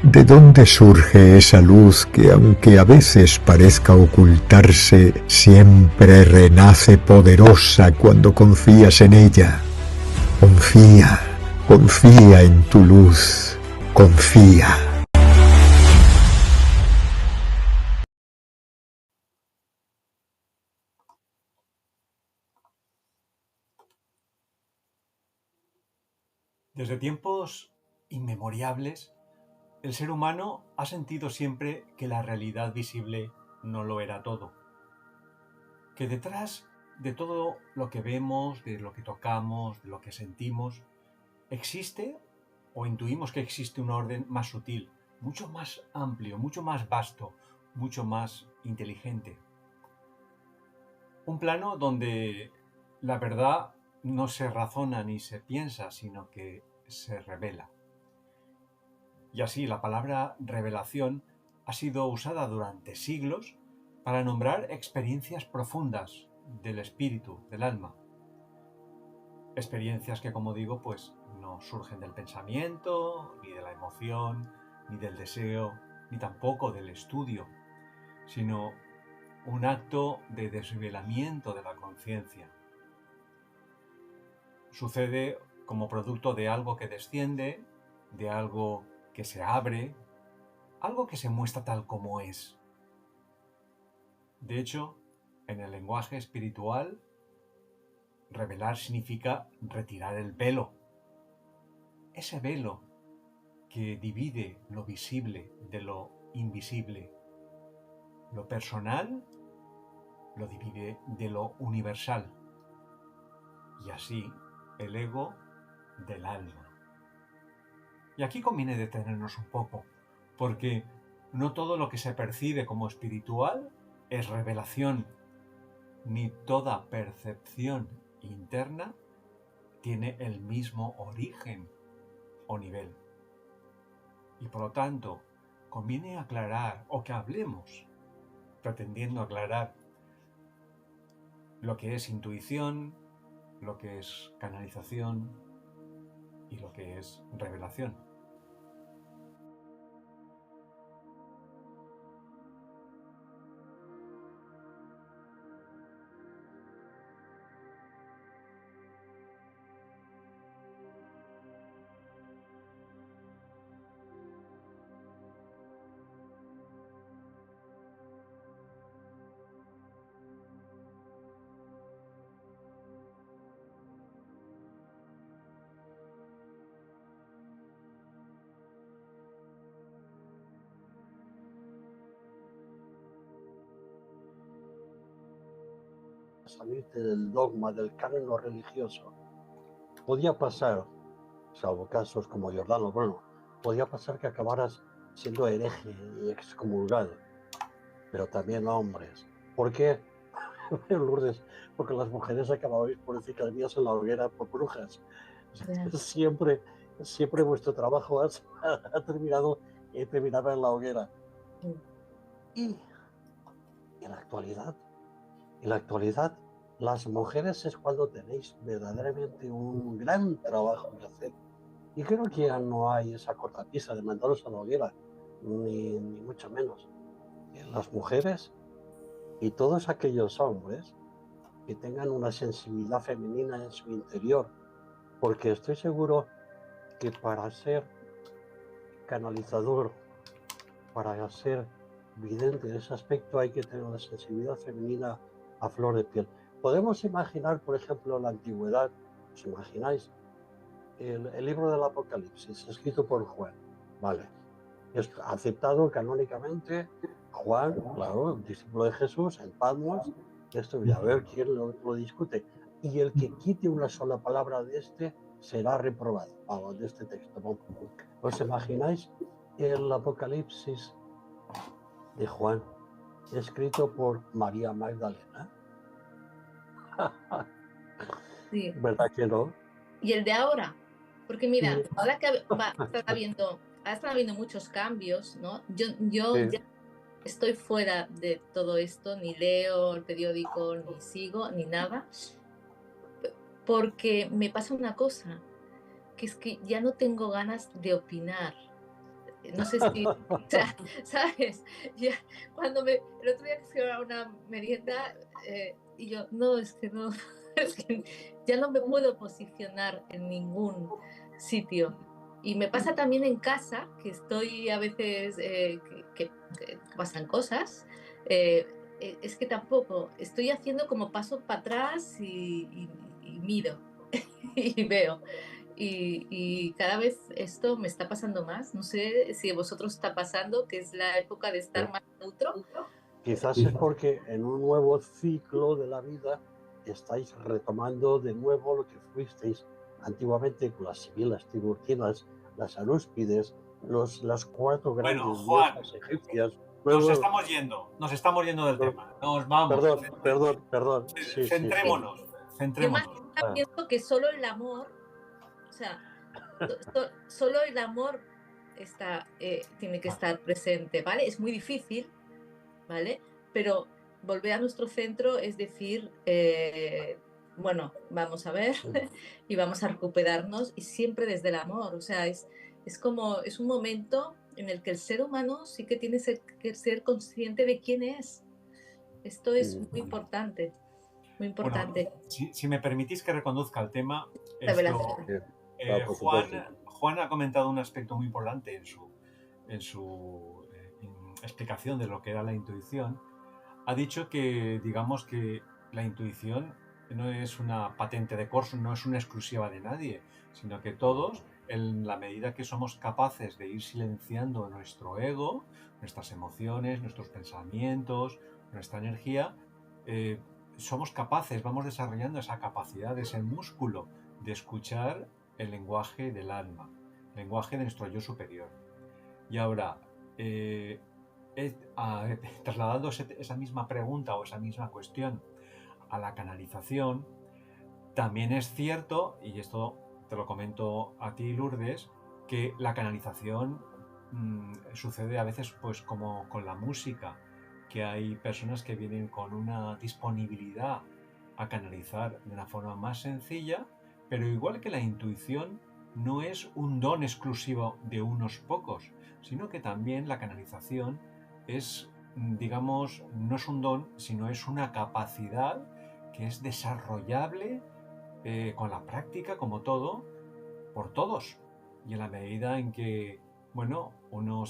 ¿De dónde surge esa luz que, aunque a veces parezca ocultarse, siempre renace poderosa cuando confías en ella? Confía, confía en tu luz, confía. Desde tiempos inmemoriales, el ser humano ha sentido siempre que la realidad visible no lo era todo, que detrás de todo lo que vemos, de lo que tocamos, de lo que sentimos, existe o intuimos que existe un orden más sutil, mucho más amplio, mucho más vasto, mucho más inteligente. Un plano donde la verdad no se razona ni se piensa, sino que se revela. Y así la palabra revelación ha sido usada durante siglos para nombrar experiencias profundas del espíritu, del alma. Experiencias que, como digo, pues no surgen del pensamiento, ni de la emoción, ni del deseo, ni tampoco del estudio, sino un acto de desvelamiento de la conciencia. Sucede como producto de algo que desciende, de algo que se abre, algo que se muestra tal como es. De hecho, en el lenguaje espiritual, revelar significa retirar el velo. Ese velo que divide lo visible de lo invisible. Lo personal lo divide de lo universal. Y así el ego del alma. Y aquí conviene detenernos un poco, porque no todo lo que se percibe como espiritual es revelación, ni toda percepción interna tiene el mismo origen o nivel. Y por lo tanto, conviene aclarar, o que hablemos, pretendiendo aclarar lo que es intuición, lo que es canalización y lo que es revelación. Salirte del dogma, del canon religioso. Podía pasar, salvo casos como Giordano Bruno, podía pasar que acabaras siendo hereje y excomulgado, pero también hombres. ¿Por qué? Lourdes, porque las mujeres acababais por decir que mías en la hoguera por brujas. Siempre, siempre vuestro trabajo ha terminado en la hoguera. Y en la actualidad, las mujeres es cuando tenéis verdaderamente un gran trabajo que hacer. Y creo que ya no hay esa cortapisa de mandaros a la hoguera, ni mucho menos. Las mujeres y todos aquellos hombres que tengan una sensibilidad femenina en su interior, porque estoy seguro que para ser canalizador, para ser vidente en ese aspecto, hay que tener una sensibilidad femenina a flor de piel. Podemos imaginar, por ejemplo, la antigüedad, ¿os imagináis? El libro del Apocalipsis, escrito por Juan, ¿vale? Es aceptado canónicamente, Juan, claro, discípulo de Jesús, en Patmos, esto ya a ver quién lo discute. Y el que quite una sola palabra de este será reprobado, vamos, de este texto. ¿Os imagináis el Apocalipsis de Juan, escrito por María Magdalena? Sí. ¿Verdad que no? Y el de ahora, porque mira, ahora que ha estado habiendo muchos cambios, ¿no? Yo Sí. ya estoy fuera de todo esto, ni leo el periódico, ni sigo, ni nada, porque me pasa una cosa, que es que ya no tengo ganas de opinar. no sé si, o sea, ¿sabes? Ya, el otro día que fui a una merienda y yo, no, es que no, es que ya no me puedo posicionar en ningún sitio. Y me pasa también en casa, que estoy a veces, que pasan cosas, es que tampoco, estoy haciendo como paso para atrás y miro y veo. Y cada vez esto me está pasando más. No sé si a vosotros está pasando, que es la época de estar más neutro. Quizás es porque en un nuevo ciclo de la vida estáis retomando de nuevo lo que fuisteis antiguamente con las sibilas tiburtinas, las anúspides, las cuatro Bueno, grandes Juan, diosas egipcias. nos estamos yendo del tema. Nos vamos. Perdón. Sí. Centrémonos, Yo más centrémonos. pienso que solo el amor, o sea, solo el amor tiene que estar presente, ¿vale? Es muy difícil, ¿vale? Pero volver a nuestro centro es decir, bueno, vamos a ver y vamos a recuperarnos y siempre desde el amor. O sea, es un momento en el que el ser humano sí que tiene que ser consciente de quién es. Esto es muy importante, muy importante. Bueno, si me permitís que reconduzca el tema, Revelación. Juan ha comentado un aspecto muy importante en su explicación de lo que era la intuición. Ha dicho que, digamos que la intuición no es una patente de corso, no es una exclusiva de nadie, sino que todos, en la medida que somos capaces de ir silenciando nuestro ego, nuestras emociones, nuestros pensamientos, nuestra energía, somos capaces, vamos desarrollando esa capacidad, ese músculo de escuchar el lenguaje del alma, el lenguaje de nuestro yo superior. Y ahora, trasladando esa misma pregunta o esa misma cuestión a la canalización, también es cierto, y esto te lo comento a ti, Lourdes, que la canalización sucede a veces pues como con la música, que hay personas que vienen con una disponibilidad a canalizar de una forma más sencilla, pero igual que la intuición no es un don exclusivo de unos pocos, sino que también la canalización es, digamos, no es un don, sino es una capacidad que es desarrollable con la práctica, como todo, por todos. Y en la medida en que, bueno, uno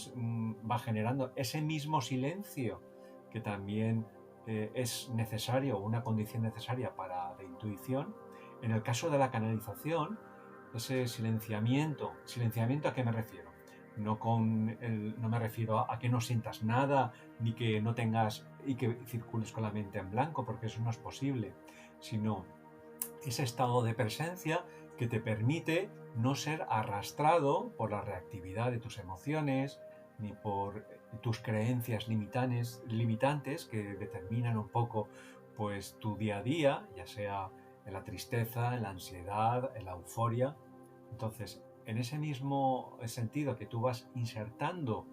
va generando ese mismo silencio que también es necesario, una condición necesaria para la intuición, en el caso de la canalización, ese silenciamiento, ¿a qué me refiero? No me refiero a que no sientas nada, ni que no tengas y que circules con la mente en blanco, porque eso no es posible, sino ese estado de presencia que te permite no ser arrastrado por la reactividad de tus emociones, ni por tus creencias limitantes que determinan un poco pues tu día a día, ya sea en la tristeza, en la ansiedad, en la euforia. Entonces, en ese mismo sentido que tú vas insertando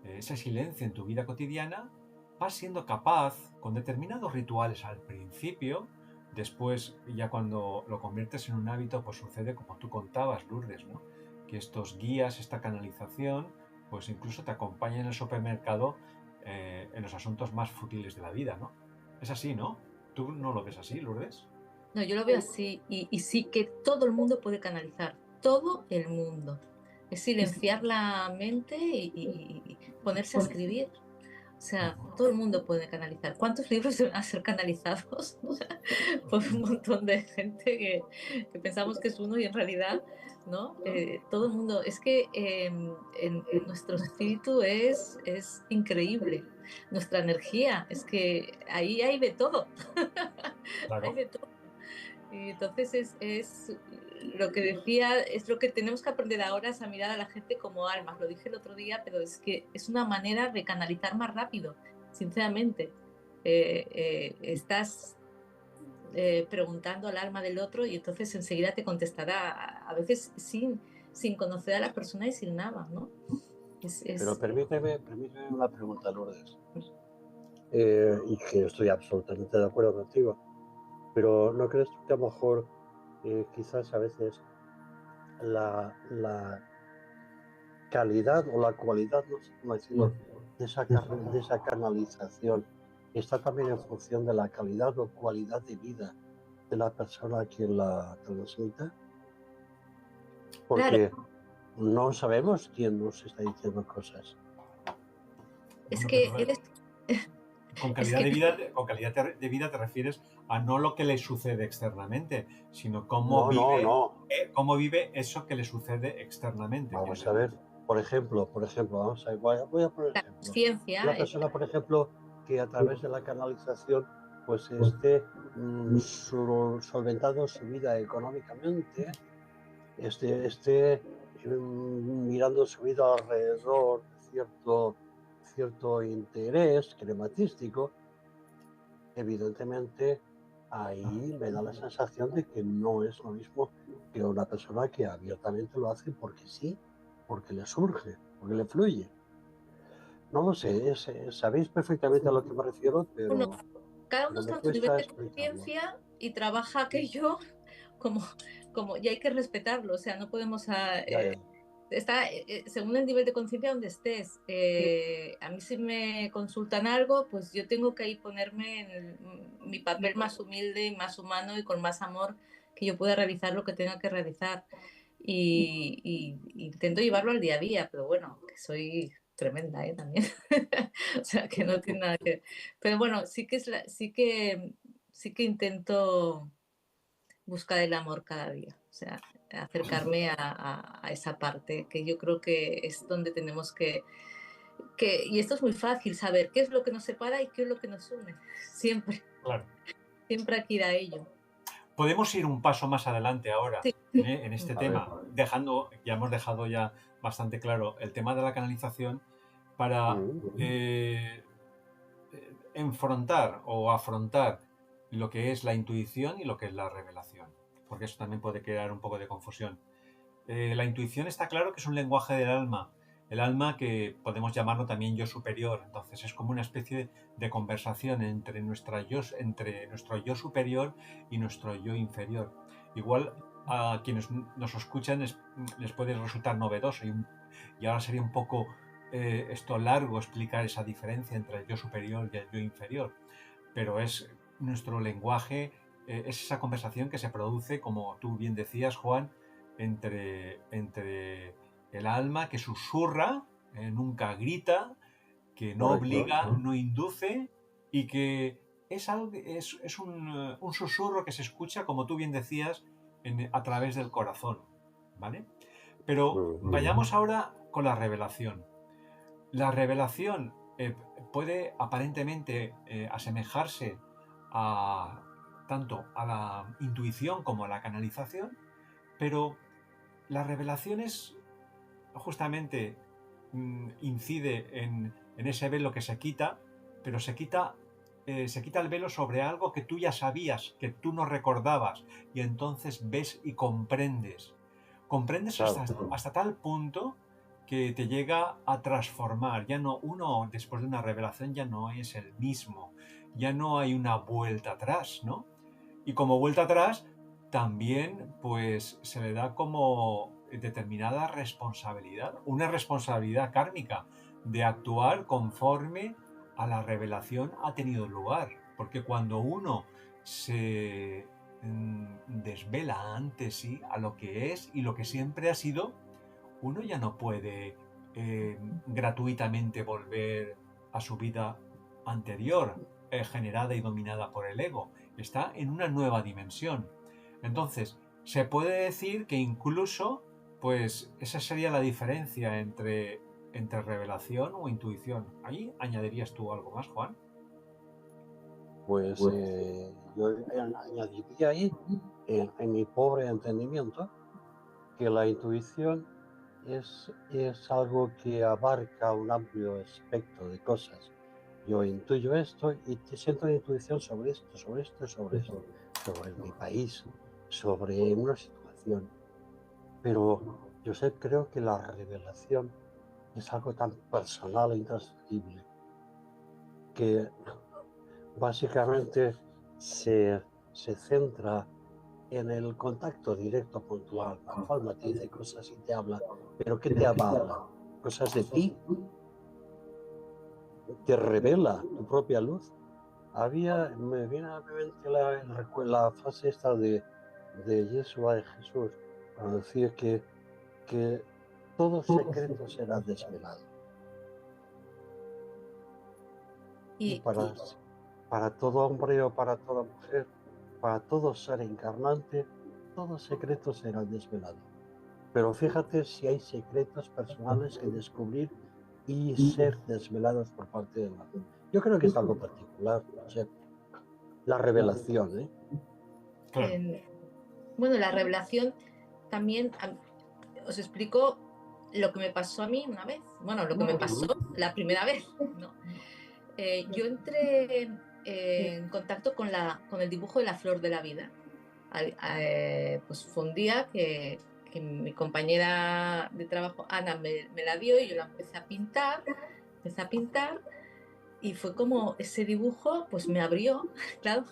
ese silencio en tu vida cotidiana, vas siendo capaz, con determinados rituales al principio, después, ya cuando lo conviertes en un hábito, pues sucede como tú contabas, Lourdes, ¿no? Que estos guías, esta canalización, pues incluso te acompañan en el supermercado en los asuntos más fútiles de la vida, ¿no? Es así, ¿no? ¿Tú no lo ves así, Lourdes? No, yo lo veo así y sí que todo el mundo puede canalizar, todo el mundo. Es silenciar la mente y ponerse a escribir. O sea, todo el mundo puede canalizar. ¿Cuántos libros van a ser canalizados por un montón de gente que pensamos que es uno y en realidad, ¿no? Todo el mundo. Es que en nuestro espíritu es increíble. Nuestra energía, es que ahí hay de todo. Claro. Hay de todo. Y entonces es lo que decía, es lo que tenemos que aprender ahora, es a mirar a la gente como almas. Lo dije el otro día, pero es que es una manera de canalizar más rápido, sinceramente. Estás preguntando al alma del otro y entonces enseguida te contestará, a veces sin conocer a la persona y sin nada, ¿no? Pero permíteme una pregunta, Lourdes, y que estoy absolutamente de acuerdo contigo, pero ¿no crees tú que a lo mejor quizás a veces calidad o la cualidad, no sé cómo decirlo, de esa canalización está también en función de la calidad o cualidad de vida de la persona a quien la transmite, porque Claro, no sabemos quién nos está diciendo cosas. es Bueno, que pero eres, con es calidad que de vida, con calidad de vida te refieres a no lo que le sucede externamente, sino cómo vive eso que le sucede externamente. Vamos a ver, por ejemplo, vamos a ver, voy a poner la ejemplo. conciencia, Una persona, por ejemplo, que a través de la canalización pues esté solventando su vida económicamente, esté mirando su vida alrededor de cierto interés crematístico, evidentemente ahí me da la sensación de que no es lo mismo que una persona que abiertamente lo hace porque sí, porque le surge, porque le fluye. No lo sé, sabéis perfectamente a lo que me refiero, uno, pero cada uno me está en su nivel cuesta de explicarlo. conciencia y trabaja aquello como, y hay que respetarlo, o sea, no podemos Ya, ya. está según el nivel de conciencia donde estés. A mí si me consultan algo, pues yo tengo que ahí ponerme en mi papel más humilde, más humano y con más amor que yo pueda realizar lo que tenga que realizar. Y intento llevarlo al día a día, pero bueno, que soy tremenda, también. O sea, que no tiene nada que ver. Pero bueno, sí que intento buscar el amor cada día. O sea, acercarme a esa parte que yo creo que es donde tenemos y esto es muy fácil, saber qué es lo que nos separa y qué es lo que nos une. Siempre, Claro. siempre hay que ir a ello. Podemos ir un paso más adelante ahora Sí. en este tema, ya hemos dejado ya bastante claro el tema de la canalización para enfrentar o afrontar lo que es la intuición y lo que es la revelación, porque eso también puede crear un poco de confusión. La intuición está claro que es un lenguaje del alma, el alma que podemos llamarlo también yo superior, entonces es como una especie de conversación entre nuestro yo superior y nuestro yo inferior. Igual a quienes nos escuchan les puede resultar novedoso y ahora sería un poco esto largo explicar esa diferencia entre el yo superior y el yo inferior, pero es nuestro lenguaje, es esa conversación que se produce, como tú bien decías, Juan, entre el alma que susurra, nunca grita, que no Correcto. obliga, no induce y que es un susurro que se escucha, como tú bien decías, a través del corazón, ¿vale? Pero vayamos ahora con la revelación. La revelación puede aparentemente asemejarse tanto a la intuición como a la canalización, pero la revelación es justamente incide en ese velo que se quita, pero se quita el velo sobre algo que tú ya sabías, que tú no recordabas, y entonces ves y comprendes. Comprendes hasta tal punto que te llega a transformar. Ya no, uno después de una revelación ya no es el mismo, ya no hay una vuelta atrás, ¿no? Y como vuelta atrás, también pues se le da como determinada responsabilidad, una responsabilidad kármica de actuar conforme a la revelación ha tenido lugar. Porque cuando uno se desvela ante sí a lo que es y lo que siempre ha sido, uno ya no puede gratuitamente volver a su vida anterior, generada y dominada por el ego. Está en una nueva dimensión. Entonces, se puede decir que incluso, pues, esa sería la diferencia entre revelación o intuición. ¿Ahí añadirías tú algo más, Juan? Pues yo añadiría ahí, en mi pobre entendimiento, que la intuición es algo que abarca un amplio espectro de cosas. Yo intuyo esto y siento la intuición sobre esto, sobre esto, sobre esto, sobre mi país, sobre una situación. Pero yo creo que la revelación es algo tan personal e intransferible que básicamente se centra en el contacto directo puntual, la cual te dice cosas y te habla, pero ¿qué te habla? cosas de ti, te revela tu propia luz. Me viene a mi mente la frase esta de Yeshua, de Jesús, cuando decía que todo secreto será desvelado. Y para todo hombre o para toda mujer, para todo ser encarnante, todo secreto será desvelado. Pero fíjate si hay secretos personales que descubrir y ser desvelados por parte de la luz. Yo creo que es algo particular, o sea, la revelación, ¿eh? Claro. Bueno, la revelación también, os explico lo que me pasó a mí una vez. Bueno, lo que me pasó la primera vez, ¿no? Yo entré en contacto con el dibujo de la flor de la vida. Pues fue un día que mi compañera de trabajo, Ana, me la dio y yo la empecé a pintar, y fue como ese dibujo pues me abrió, claro.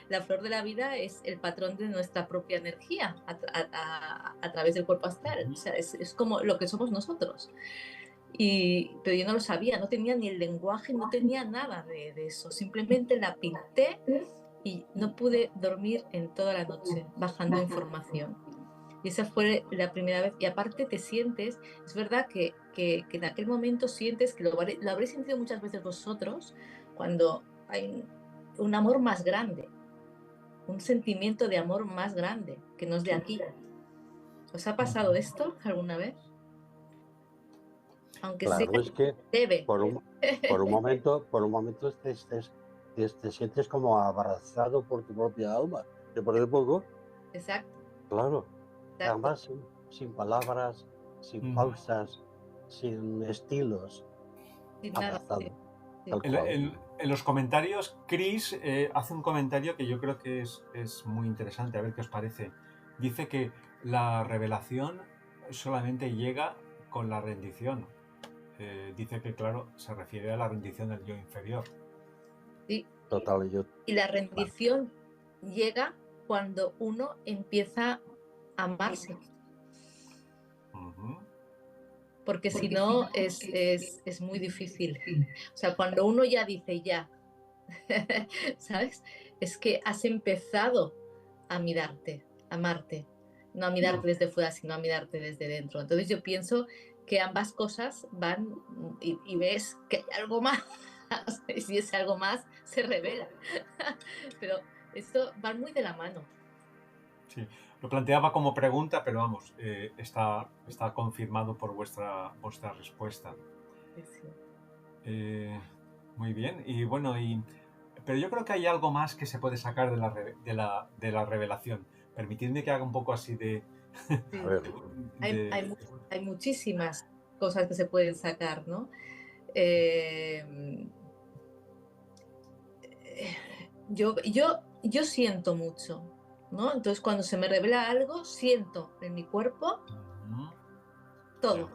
La flor de la vida es el patrón de nuestra propia energía a través del cuerpo astral. O sea, es como lo que somos nosotros. Pero yo no lo sabía, no tenía ni el lenguaje, no tenía nada de eso. Simplemente la pinté y no pude dormir en toda la noche bajando información. Y esa fue la primera vez. Y aparte te sientes, es verdad que en aquel momento sientes que lo habréis sentido muchas veces vosotros, cuando hay un amor más grande, un sentimiento de amor más grande, que no es de aquí. ¿Os ha pasado esto alguna vez? Aunque claro, sea es que leve. por un momento te sientes como abrazado por tu propia alma. ¿Te parece poco? Exacto. Claro. Exacto. Además, sin palabras, sin pausas, sin estilos. Sin nada. Abrazado. Sí. Tal cual. En los comentarios, Chris hace un comentario que yo creo que es muy interesante, a ver qué os parece. Dice que la revelación solamente llega con la rendición. Dice que, claro, se refiere a la rendición del yo inferior. Sí. Total, y la rendición llega cuando uno empieza a amarse. Porque si no es muy difícil. O sea, cuando uno ya dice ya, ¿sabes? Es que has empezado a mirarte, a amarte. No a mirarte desde fuera, sino a mirarte desde dentro. Entonces yo pienso que ambas cosas van y ves que hay algo más. Y si ese algo más se revela. Pero esto va muy de la mano. Sí, lo planteaba como pregunta, pero vamos, está confirmado por vuestra respuesta. Sí. Muy bien, y bueno, pero yo creo que hay algo más que se puede sacar de la revelación. Permitidme que haga un poco así de... Sí. Hay muchísimas cosas que se pueden sacar, ¿no? Yo siento mucho, ¿no? Entonces cuando se me revela algo, siento en mi cuerpo todo.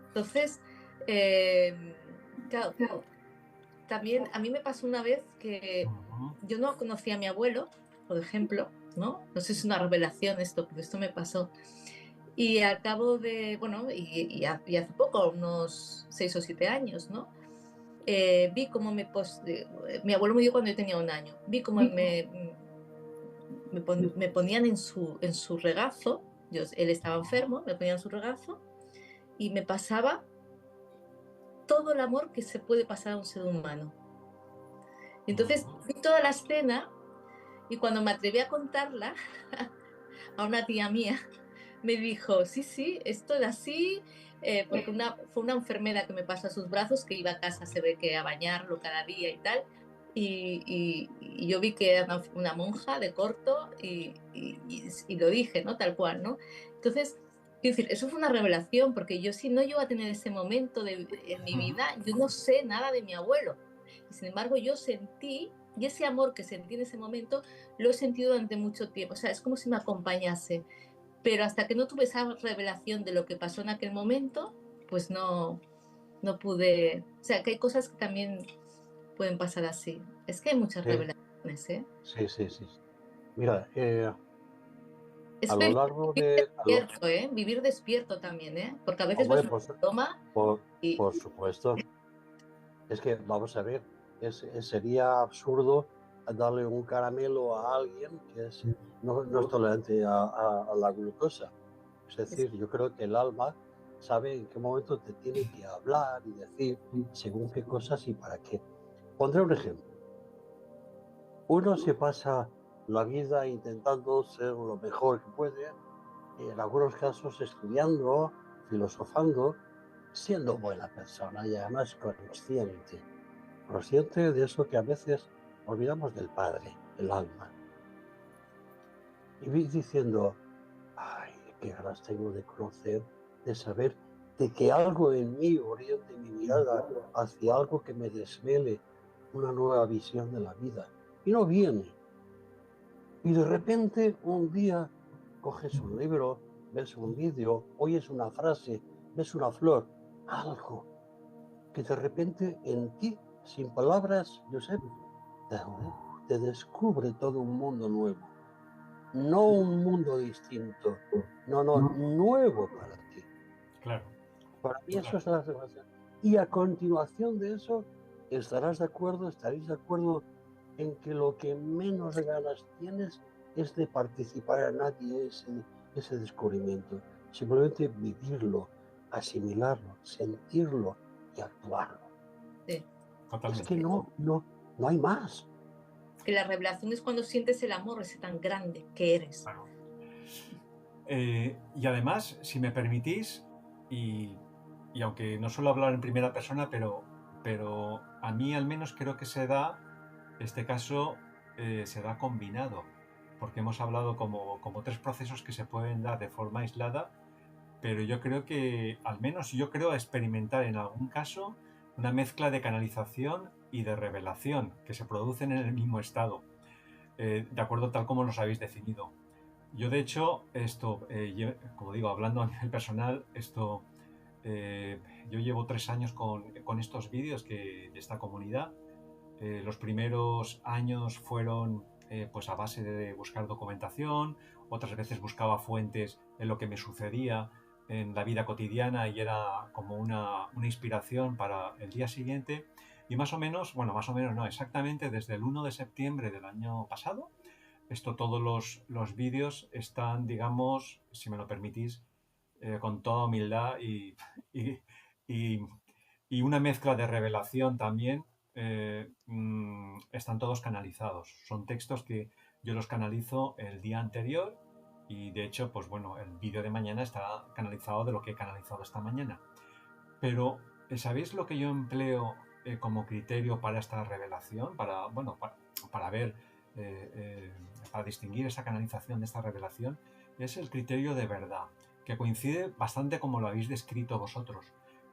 Entonces, claro, también a mí me pasó una vez que yo no conocía a mi abuelo, por ejemplo, ¿no? No sé si es una revelación esto, pero esto me pasó. Y al cabo de, bueno, y hace poco, unos 6 o 7 años, ¿no? Vi cómo mi abuelo murió cuando yo tenía 1 año. Vi cómo me ponían en su regazo. Él estaba enfermo, me ponían en su regazo y me pasaba todo el amor que se puede pasar a un ser humano. Y entonces vi toda la escena y cuando me atreví a contarla a una tía mía, me dijo, sí, esto es así, porque fue una enfermera que me pasó a sus brazos, que iba a casa, se ve que a bañarlo cada día y tal, y yo vi que era una monja de corto y lo dije, ¿no? Tal cual, ¿no? Entonces, quiero decir, eso fue una revelación, porque yo si no llego a tener ese momento en mi vida, yo no sé nada de mi abuelo. Y sin embargo, yo sentí, y ese amor que sentí en ese momento, lo he sentido durante mucho tiempo. O sea, es como si me acompañase. Pero hasta que no tuve esa revelación de lo que pasó en aquel momento, pues no pude... O sea, que hay cosas que también pueden pasar así. Es que hay muchas revelaciones, ¿eh? Sí. Mira, Es a lo feliz largo vivir de... despierto, ¿eh? Vivir despierto también, ¿eh? Porque a veces Hombre, ves una toma por, y por supuesto. Es que, vamos a ver, sería absurdo darle un caramelo a alguien que no es tolerante a la glucosa. Es decir, yo creo que el alma sabe en qué momento te tiene que hablar y decir según qué cosas y para qué. Pondré un ejemplo. Uno se pasa la vida intentando ser lo mejor que puede, en algunos casos estudiando, filosofando, siendo buena persona y además consciente de eso que a veces olvidamos del Padre, el alma. Y vi diciendo, ay, qué ganas tengo de conocer, de saber, de que algo en mí oriente mi mirada hacia algo que me desvele una nueva visión de la vida. Y no viene. Y de repente un día coges un libro, ves un vídeo, oyes una frase, ves una flor, algo que de repente en ti, sin palabras, Josep, te descubre todo un mundo nuevo. No un mundo distinto, no, nuevo para ti. Claro, Para mí eso claro. es la revelación. Y a continuación de eso, estaréis de acuerdo en que lo que menos ganas tienes es de participar a nadie en ese descubrimiento. Simplemente vivirlo, asimilarlo, sentirlo y actuarlo. sí. Es que Totalmente. no hay más. Que la revelación es cuando sientes el amor ese tan grande que eres. Claro. Y además, si me permitís, y aunque no suelo hablar en primera persona, pero a mí al menos creo que este caso se da combinado, porque hemos hablado como tres procesos que se pueden dar de forma aislada, pero yo creo que, al menos yo creo experimentar en algún caso una mezcla de canalización y de revelación que se producen en el mismo estado, de acuerdo tal como los habéis definido. Yo, de hecho, como digo, hablando a nivel personal, yo llevo 3 años con estos vídeos de esta comunidad. Los primeros años fueron pues a base de buscar documentación, otras veces buscaba fuentes en lo que me sucedía en la vida cotidiana y era como una inspiración para el día siguiente. Y más o menos no, exactamente desde el 1 de septiembre del año pasado, todos los vídeos están, digamos, si me lo permitís, con toda humildad y, y- y una mezcla de revelación también, están todos canalizados. Son textos que yo los canalizo el día anterior y, de hecho, pues bueno, el vídeo de mañana está canalizado de lo que he canalizado esta mañana. Pero, ¿sabéis lo que yo empleo como criterio para esta revelación? Para ver, eh, eh, para distinguir esa canalización de esta revelación, es el criterio de verdad, que coincide bastante como lo habéis descrito vosotros,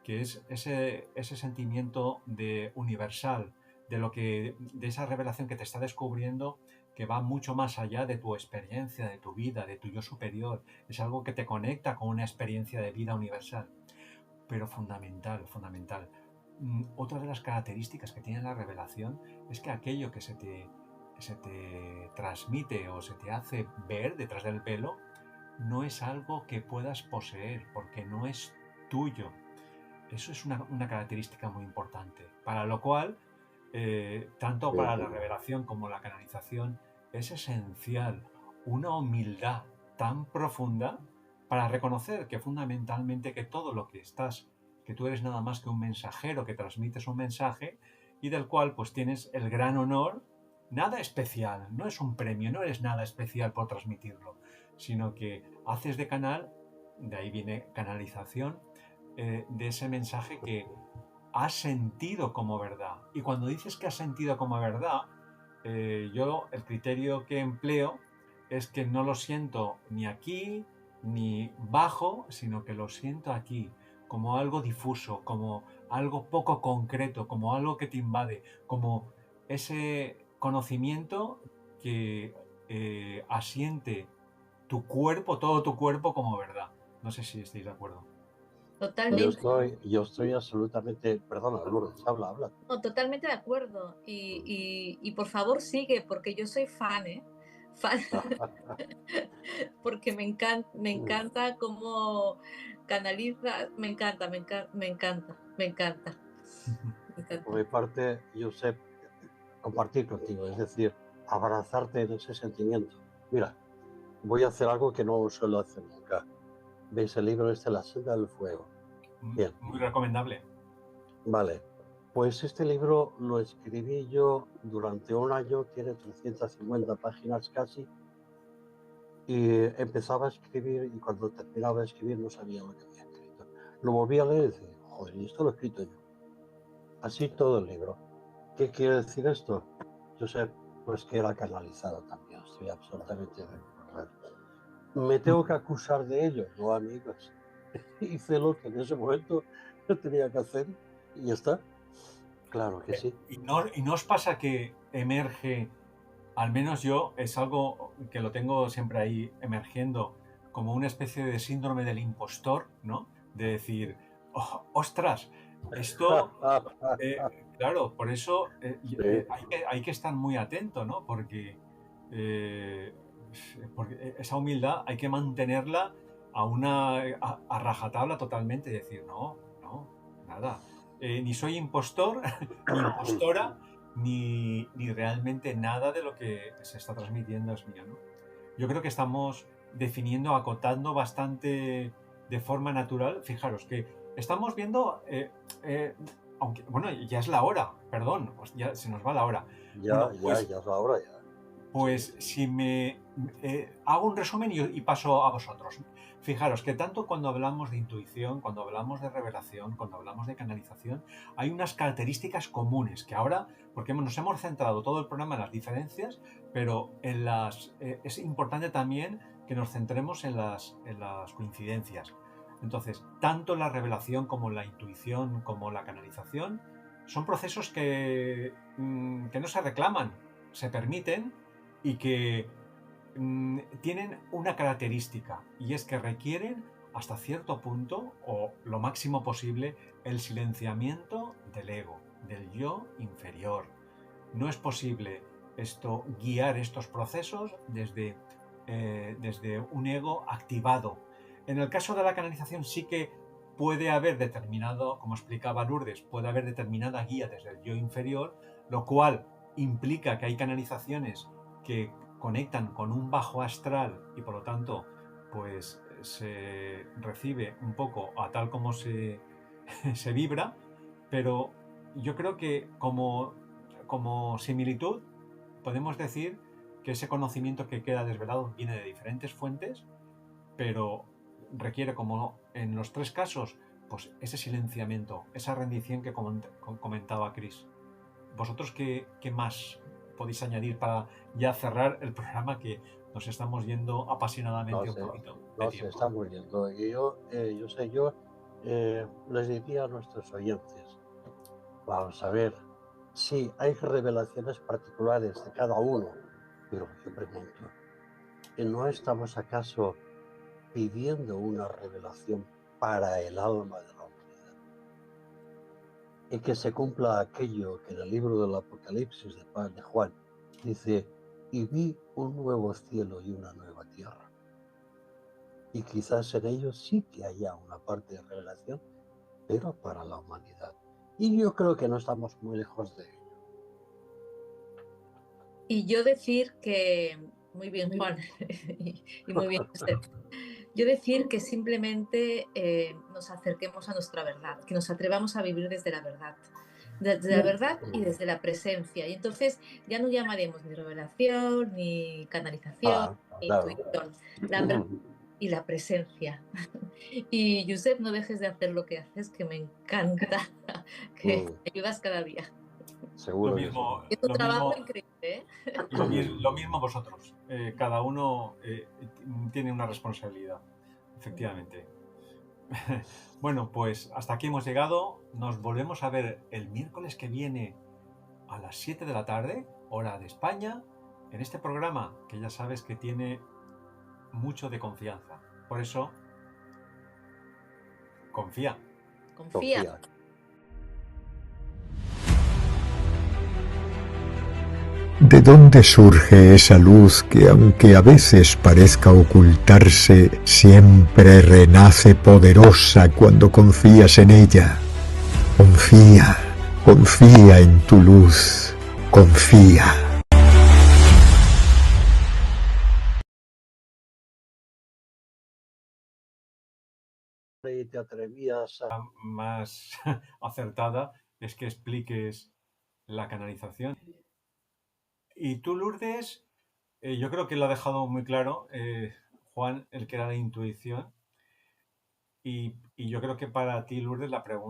que es ese sentimiento de universal, de esa revelación que te está descubriendo, que va mucho más allá de tu experiencia, de tu vida, de tu yo superior. Es algo que te conecta con una experiencia de vida universal. Pero fundamental. Otra de las características que tiene la revelación es que aquello que se te transmite o se te hace ver detrás del velo no es algo que puedas poseer, porque no es tuyo. Eso es una característica muy importante, para lo cual, tanto para la revelación como la canalización, es esencial una humildad tan profunda para reconocer que fundamentalmente que todo lo que tú eres nada más que un mensajero que transmites un mensaje y del cual pues tienes el gran honor, nada especial, no es un premio, no eres nada especial por transmitirlo, sino que haces de canal, de ahí viene canalización, de ese mensaje que has sentido como verdad. Y cuando dices que has sentido como verdad, el criterio que empleo es que no lo siento ni aquí ni bajo, sino que lo siento aquí, como algo difuso, como algo poco concreto, como algo que te invade, como ese conocimiento que asiente tu cuerpo, todo tu cuerpo como verdad. No sé si estáis de acuerdo. Totalmente, Yo estoy absolutamente, perdona, Lourdes, habla. no, totalmente de acuerdo. Y por favor sigue, porque yo soy fan, ¿eh? fan, porque me encanta cómo canaliza, me encanta, me encanta, me encanta, me encanta. Me encanta. Por mi parte, Josep, compartir contigo, es decir, abrazarte en ese sentimiento. Mira, voy a hacer algo que no suelo hacer nunca. ¿Veis el libro este, La senda del fuego? Bien. Muy recomendable. Vale, pues este libro lo escribí yo durante un año, tiene 350 páginas casi, y empezaba a escribir y cuando terminaba de escribir no sabía lo que había escrito. Lo volví a leer y decía, joder, y esto lo he escrito yo. Así todo el libro. ¿Qué quiere decir esto? Yo sé, pues que era canalizado también, estoy absolutamente de acuerdo. ¿Me tengo que acusar de ello? No, amigos. Hice lo que en ese momento tenía que hacer y ya está. Claro que sí. ¿Y no os pasa que emerge, al menos yo, es algo que lo tengo siempre ahí emergiendo, como una especie de síndrome del impostor, ¿no? De decir, "Oh, ostras, esto, claro, por eso hay que estar muy atento, ¿no? Porque esa humildad hay que mantenerla a rajatabla totalmente, decir, no, nada. Ni soy impostor, ni impostora, ni realmente nada de lo que se está transmitiendo es mío, ¿no? Yo creo que estamos definiendo, acotando bastante de forma natural. Fijaros que estamos viendo, aunque, bueno, ya es la hora, perdón, pues ya se nos va la hora. Ya es la hora ya. Pues si me hago un resumen y paso a vosotros. Fijaros que tanto cuando hablamos de intuición, cuando hablamos de revelación, cuando hablamos de canalización, hay unas características comunes que ahora, porque nos hemos centrado todo el programa en las diferencias, pero es importante también que nos centremos en las coincidencias. Entonces, tanto la revelación como la intuición, como la canalización, son procesos que no se reclaman, se permiten y que tienen una característica, y es que requieren hasta cierto punto o lo máximo posible el silenciamiento del ego, del yo inferior. No es posible guiar estos procesos desde un ego activado. En el caso de la canalización sí que puede haber determinado, como explicaba Lourdes, puede haber determinada guía desde el yo inferior, lo cual implica que hay canalizaciones que conectan con un bajo astral y por lo tanto pues se recibe un poco a tal como se vibra, pero yo creo que como similitud podemos decir que ese conocimiento que queda desvelado viene de diferentes fuentes, pero requiere, como en los tres casos, pues ese silenciamiento, esa rendición que comentaba Chris. ¿Vosotros qué más podéis añadir para ya cerrar el programa, que nos estamos yendo apasionadamente un poquito? No, se está muriendo. Y yo les diría a nuestros oyentes, vamos a ver, sí, hay revelaciones particulares de cada uno, pero yo pregunto, ¿no estamos acaso pidiendo una revelación para el alma de la humanidad? Y que se cumpla aquello que en el libro del Apocalipsis de Juan dice, y vi un nuevo cielo y una nueva tierra. Y quizás en ellos sí que haya una parte de revelación, pero para la humanidad. Y yo creo que no estamos muy lejos de ello. Y yo decir que, muy bien Juan, y muy bien Josep, yo decir que simplemente nos acerquemos a nuestra verdad, que nos atrevamos a vivir desde la verdad. Desde la verdad y desde la presencia. Y entonces ya no llamaremos ni revelación, ni canalización, ni intuición. La verdad y la presencia. Y Josep, no dejes de hacer lo que haces, que me encanta, que me ayudas cada día. Seguro. Lo mismo, es un trabajo increíble, ¿eh? Lo mismo vosotros. Cada uno tiene una responsabilidad, efectivamente. Bueno, pues hasta aquí hemos llegado. Nos volvemos a ver el miércoles que viene a las 7 de la tarde, hora de España, en este programa que ya sabes que tiene mucho de confianza. Por eso, confía. ¿De dónde surge esa luz que, aunque a veces parezca ocultarse, siempre renace poderosa cuando confías en ella? Confía, confía en tu luz, confía. Y te atrevías a... Más acertada es que expliques la canalización. Y tú, Lourdes, yo creo que lo ha dejado muy claro, Juan, el que era la intuición. Y yo creo que para ti, Lourdes, la pregunta